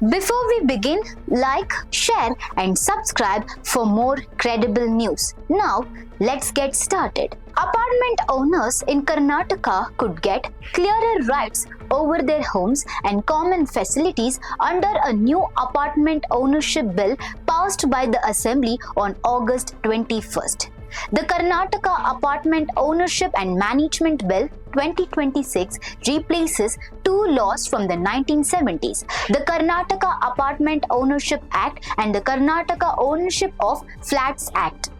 Before we begin, like, share and subscribe for more credible news. Now, let's get started. Apartment owners in Karnataka could get clearer rights over their homes and common facilities under a new apartment ownership bill passed by the Assembly on August 21st. The Karnataka Apartment Ownership and Management Bill 2026 replaces two laws from the 1970s, the Karnataka Apartment Ownership Act and the Karnataka Ownership of Flats Act.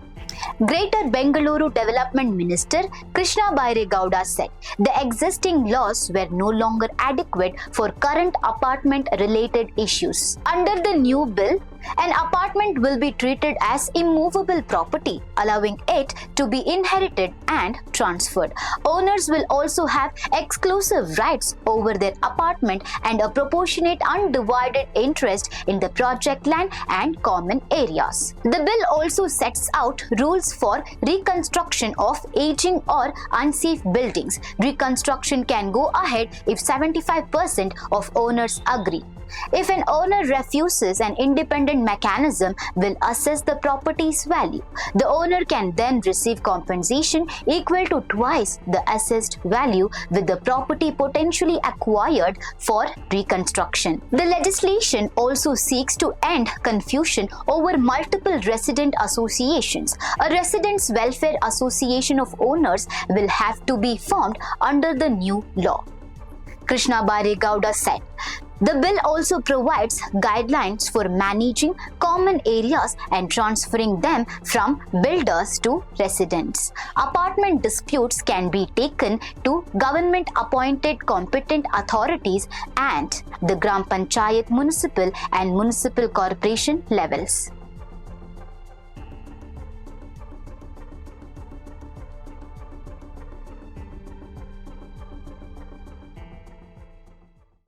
Greater Bengaluru Development Minister Krishna Bairegowda said the existing laws were no longer adequate for current apartment-related issues. Under the new bill, an apartment will be treated as immovable property, allowing it to be inherited and transferred. Owners will also have exclusive rights over their apartment and a proportionate undivided interest in the project land and common areas. The bill also sets out rules for reconstruction of aging or unsafe buildings. Reconstruction can go ahead if 75% of owners agree. If an owner refuses, an independent mechanism will assess the property's value. The owner can then receive compensation equal to twice the assessed value, with the property potentially acquired for reconstruction. The legislation also seeks to end confusion over multiple resident associations. A residents' welfare association of owners will have to be formed under the new law, Krishna Bairegowda said. The bill also provides guidelines for managing common areas and transferring them from builders to residents. Apartment disputes can be taken to government-appointed competent authorities and the Gram Panchayat municipal and municipal corporation levels.